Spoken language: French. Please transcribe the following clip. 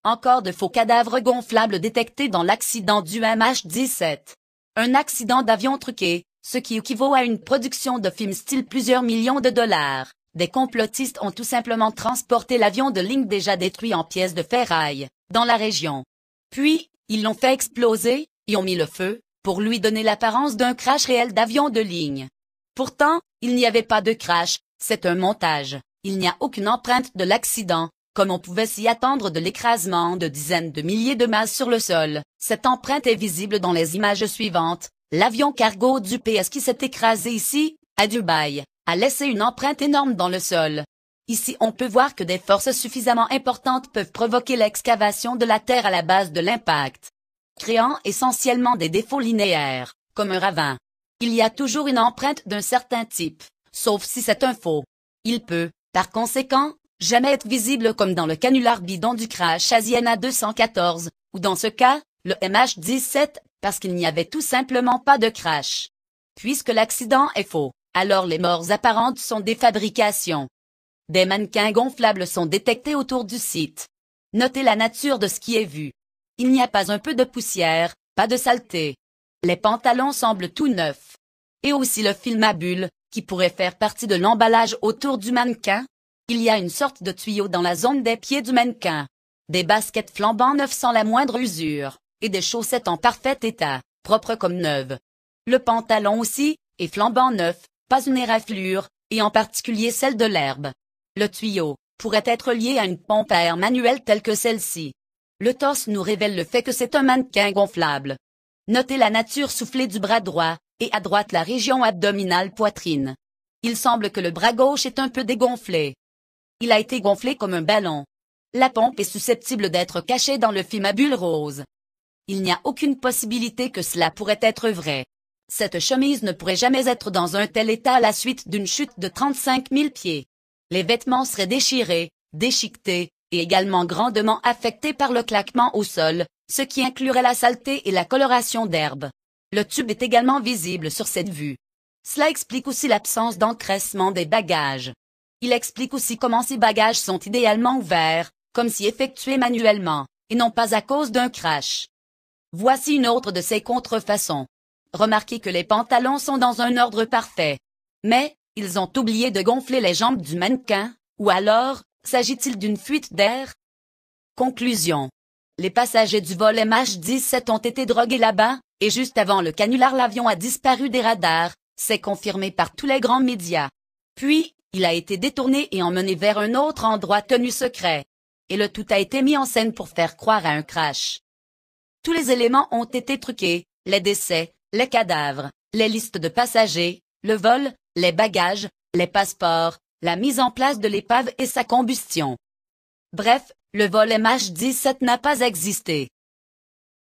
encore de faux cadavres gonflables détectés dans l'accident du MH17. Un accident d'avion truqué, ce qui équivaut à une production de film style plusieurs millions de dollars. Des complotistes ont tout simplement transporté l'avion de ligne déjà détruit en pièces de ferraille, dans la région. Puis, ils l'ont fait exploser, y ont mis le feu, pour lui donner l'apparence d'un crash réel d'avion de ligne. Pourtant, il n'y avait pas de crash, c'est un montage. Il n'y a aucune empreinte de l'accident, comme on pouvait s'y attendre de l'écrasement de dizaines de milliers de masses sur le sol. Cette empreinte est visible dans les images suivantes. L'avion cargo du PS qui s'est écrasé ici, à Dubaï, a laissé une empreinte énorme dans le sol. Ici on peut voir que des forces suffisamment importantes peuvent provoquer l'excavation de la Terre à la base de l'impact, créant essentiellement des défauts linéaires, comme un ravin. Il y a toujours une empreinte d'un certain type, sauf si c'est un faux. Il peut, par conséquent, jamais être visible comme dans le canular bidon du crash Asiana 214, ou dans ce cas, le MH17, parce qu'il n'y avait tout simplement pas de crash. Puisque l'accident est faux, alors les morts apparentes sont des fabrications. Des mannequins gonflables sont détectés autour du site. Notez la nature de ce qui est vu. Il n'y a pas un peu de poussière, pas de saleté. Les pantalons semblent tout neufs. Et aussi le film à bulles, qui pourrait faire partie de l'emballage autour du mannequin. Il y a une sorte de tuyau dans la zone des pieds du mannequin. Des baskets flambant neuves sans la moindre usure, et des chaussettes en parfait état, propres comme neuves. Le pantalon aussi, est flambant neuf, pas une éraflure, et en particulier celle de l'herbe. Le tuyau pourrait être lié à une pompe à air manuelle telle que celle-ci. Le torse nous révèle le fait que c'est un mannequin gonflable. Notez la nature soufflée du bras droit, et à droite la région abdominale poitrine. Il semble que le bras gauche est un peu dégonflé. Il a été gonflé comme un ballon. La pompe est susceptible d'être cachée dans le film à bulles rose. Il n'y a aucune possibilité que cela pourrait être vrai. Cette chemise ne pourrait jamais être dans un tel état à la suite d'une chute de 35 000 pieds. Les vêtements seraient déchirés, déchiquetés, et également grandement affectés par le claquement au sol, ce qui inclurait la saleté et la coloration d'herbe. Le tube est également visible sur cette vue. Cela explique aussi l'absence d'encrassement des bagages. Il explique aussi comment ces bagages sont idéalement ouverts, comme si effectués manuellement, et non pas à cause d'un crash. Voici une autre de ces contrefaçons. Remarquez que les pantalons sont dans un ordre parfait. Mais, ils ont oublié de gonfler les jambes du mannequin, ou alors, s'agit-il d'une fuite d'air? Conclusion. Les passagers du vol MH17 ont été drogués là-bas, et juste avant le canular l'avion a disparu des radars, c'est confirmé par tous les grands médias. Puis, il a été détourné et emmené vers un autre endroit tenu secret. Et le tout a été mis en scène pour faire croire à un crash. Tous les éléments ont été truqués, les décès, les cadavres, les listes de passagers, le vol, les bagages, les passeports, la mise en place de l'épave et sa combustion. Bref, le vol MH17 n'a pas existé.